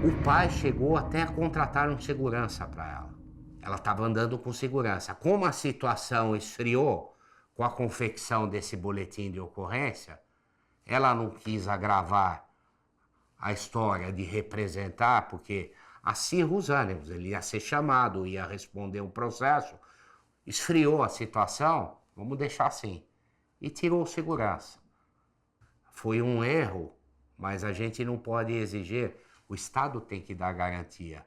O pai chegou até a contratar um segurança para ela. Ela estava andando com segurança. Como a situação esfriou com a confecção desse boletim de ocorrência, ela não quis agravar a história de representar, porque acirra os ânimos, ele ia ser chamado, ia responder um processo, esfriou a situação, vamos deixar assim, e tirou o segurança. Foi um erro, mas a gente não pode exigir, o Estado tem que dar garantia,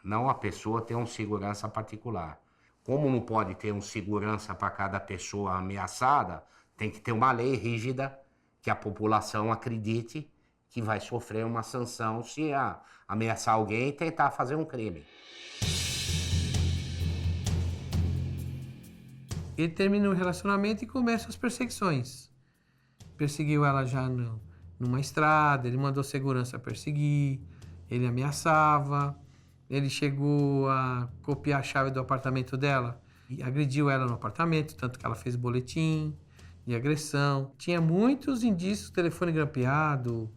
não a pessoa ter um segurança particular. Como não pode ter um segurança para cada pessoa ameaçada, tem que ter uma lei rígida que a população acredite que vai sofrer uma sanção se ameaçar alguém e tentar fazer um crime. Ele termina o relacionamento e começa as perseguições. Perseguiu ela já numa estrada, ele mandou segurança perseguir, ele ameaçava, ele chegou a copiar a chave do apartamento dela e agrediu ela no apartamento, tanto que ela fez boletim de agressão. Tinha muitos indícios, telefone grampeado.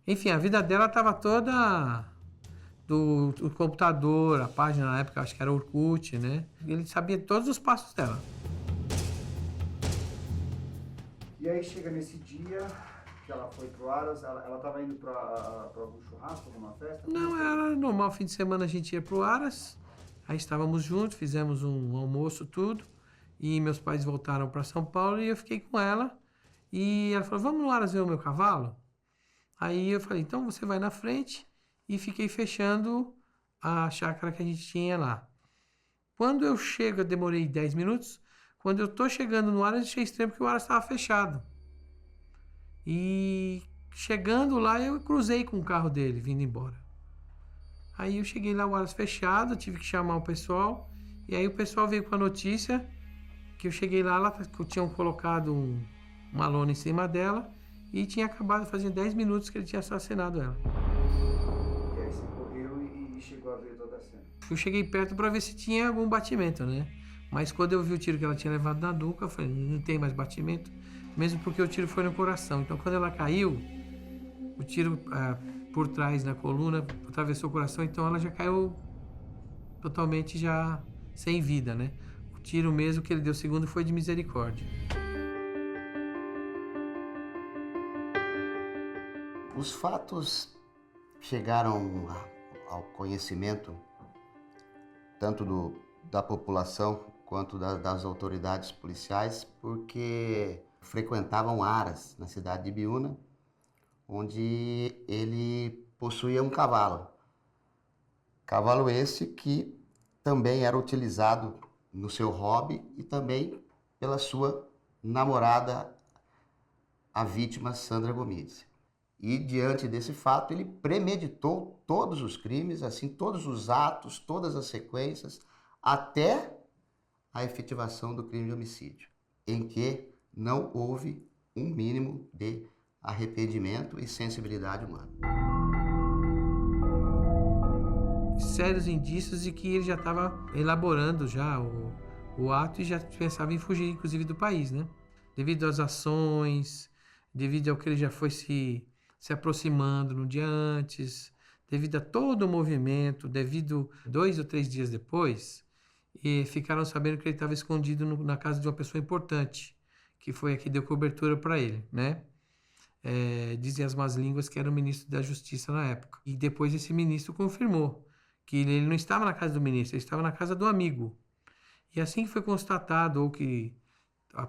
Enfim, a vida dela estava toda do computador, a página na época, acho que era Orkut, né? Ele sabia todos os passos dela. E aí chega nesse dia que ela foi pro Aras, ela estava indo para algum churrasco, alguma festa? Não, era normal, fim de semana a gente ia pro Aras, aí estávamos juntos, fizemos um almoço, tudo, e meus pais voltaram para São Paulo e eu fiquei com ela, e ela falou, vamos no Aras ver o meu cavalo? Aí eu falei, então você vai na frente, e fiquei fechando a chácara que a gente tinha lá. Quando eu chego, eu demorei 10 minutos, quando eu tô chegando no Aras, achei estranho porque o Aras estava fechado. E chegando lá, eu cruzei com o carro dele, vindo embora. Aí eu cheguei lá, o Aras fechado, tive que chamar o pessoal, e aí o pessoal veio com a notícia que eu cheguei lá que tinham colocado uma lona em cima dela, e tinha acabado, fazia 10 minutos que ele tinha assassinado ela. E aí você correu e chegou a ver toda a cena? Eu cheguei perto para ver se tinha algum batimento, né? Mas quando eu vi o tiro que ela tinha levado na nuca, eu falei, não tem mais batimento, mesmo porque o tiro foi no coração. Então quando ela caiu, o tiro por trás na coluna atravessou o coração, então ela já caiu totalmente já sem vida, né? O tiro mesmo que ele deu segundo foi de misericórdia. Os fatos chegaram ao conhecimento tanto da população quanto das autoridades policiais porque frequentavam Aras, na cidade de Ibiúna, onde ele possuía um cavalo. Cavalo esse que também era utilizado no seu hobby e também pela sua namorada, a vítima Sandra Gomides. E diante desse fato, ele premeditou todos os crimes, assim, todos os atos, todas as sequências, até a efetivação do crime de homicídio, em que não houve um mínimo de arrependimento e sensibilidade humana. Sérios indícios de que ele já estava elaborando já o ato e já pensava em fugir, inclusive, do país, né? Devido às ações, devido ao que ele já foi se aproximando no dia antes, devido a todo o movimento, devido 2 ou 3 dias depois, e ficaram sabendo que ele estava escondido na casa de uma pessoa importante, que foi a que deu cobertura para ele, né? Dizem as más línguas que era o ministro da Justiça na época. E depois esse ministro confirmou que ele não estava na casa do ministro, ele estava na casa do amigo. E assim que foi constatado, ou que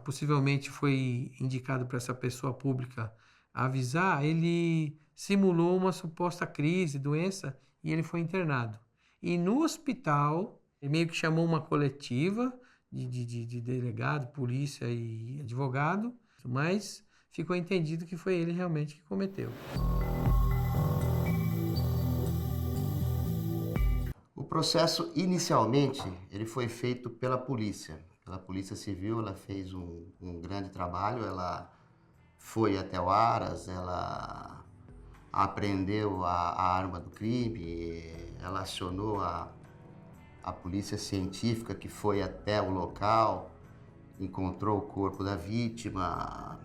possivelmente foi indicado para essa pessoa pública avisar, ele simulou uma suposta crise, doença, e ele foi internado. E no hospital, ele meio que chamou uma coletiva de delegado, polícia e advogado, mas ficou entendido que foi ele realmente que cometeu. O processo, inicialmente, ele foi feito pela polícia civil. Ela fez um grande trabalho, ela foi até o Aras, ela apreendeu a arma do crime, ela acionou a polícia científica que foi até o local, encontrou o corpo da vítima,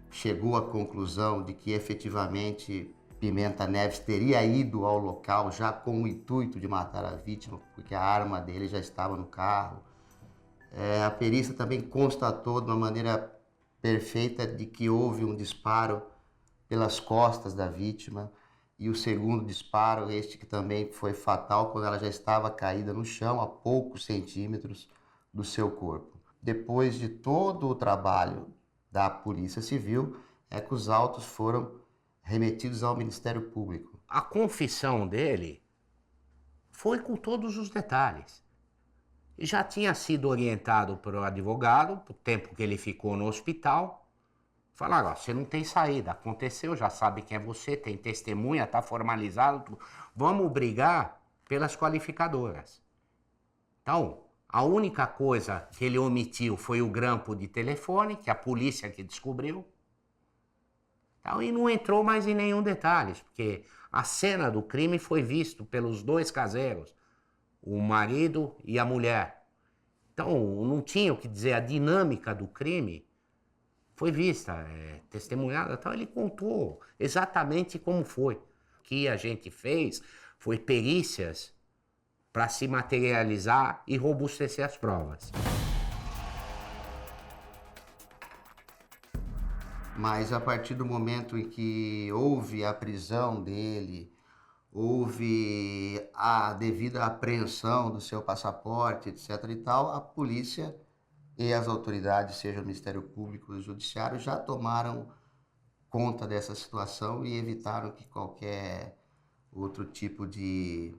chegou à conclusão de que efetivamente Pimenta Neves teria ido ao local já com o intuito de matar a vítima, porque a arma dele já estava no carro. A perícia também constatou de uma maneira perfeita de que houve um disparo pelas costas da vítima, e o segundo disparo, este que também foi fatal, quando ela já estava caída no chão, a poucos centímetros do seu corpo. Depois de todo o trabalho da Polícia Civil, é que os autos foram remetidos ao Ministério Público. A confissão dele foi com todos os detalhes. Já tinha sido orientado pelo advogado, por tempo que ele ficou no hospital. Falaram, ó, você não tem saída, aconteceu, já sabe quem é você, tem testemunha, tá formalizado, vamos brigar pelas qualificadoras. Então, a única coisa que ele omitiu foi o grampo de telefone, que a polícia que descobriu. Então, e não entrou mais em nenhum detalhe, porque a cena do crime foi vista pelos dois caseiros, o marido e a mulher. Então, não tinha o que dizer, a dinâmica do crime foi vista, testemunhada. Então, ele contou exatamente como foi. O que a gente fez foi perícias para se materializar e robustecer as provas. Mas a partir do momento em que houve a prisão dele, houve a devida apreensão do seu passaporte, etc. e tal, a polícia e as autoridades, seja o Ministério Público e o Judiciário, já tomaram conta dessa situação e evitaram que qualquer outro tipo de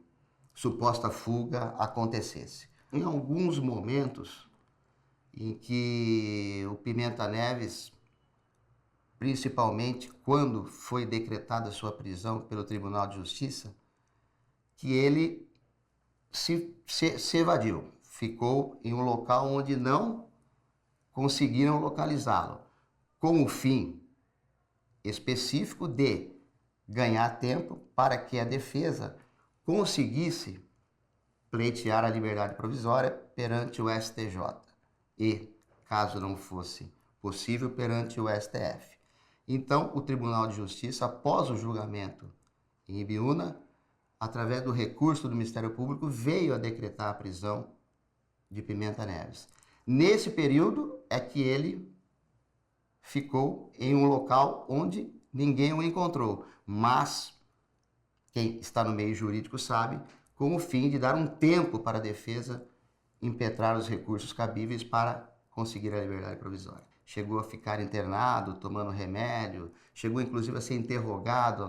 suposta fuga acontecesse. Em alguns momentos em que o Pimenta Neves, principalmente quando foi decretada sua prisão pelo Tribunal de Justiça, que ele se evadiu, ficou em um local onde não conseguiram localizá-lo, com o fim específico de ganhar tempo para que a defesa conseguisse pleitear a liberdade provisória perante o STJ e, caso não fosse possível, perante o STF. Então, o Tribunal de Justiça, após o julgamento em Ibiúna, através do recurso do Ministério Público, veio a decretar a prisão de Pimenta Neves. Nesse período é que ele ficou em um local onde ninguém o encontrou, mas quem está no meio jurídico sabe, com o fim de dar um tempo para a defesa impetrar os recursos cabíveis para conseguir a liberdade provisória. Chegou a ficar internado, tomando remédio, chegou inclusive a ser interrogado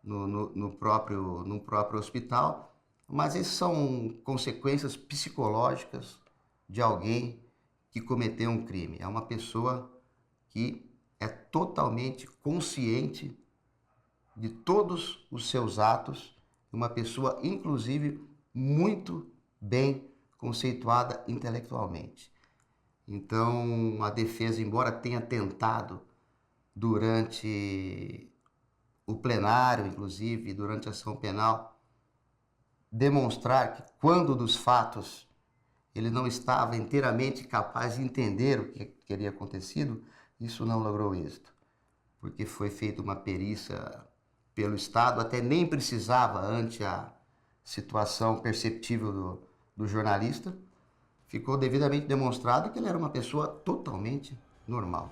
no próprio hospital, mas essas são consequências psicológicas de alguém que cometeu um crime. É uma pessoa que é totalmente consciente de todos os seus atos, uma pessoa, inclusive, muito bem conceituada intelectualmente. Então, a defesa, embora tenha tentado durante o plenário, inclusive, durante a ação penal, demonstrar que, quando dos fatos, ele não estava inteiramente capaz de entender o que teria acontecido, isso não logrou êxito, porque foi feita uma perícia pelo Estado, até nem precisava, ante a situação perceptível do jornalista, ficou devidamente demonstrado que ele era uma pessoa totalmente normal.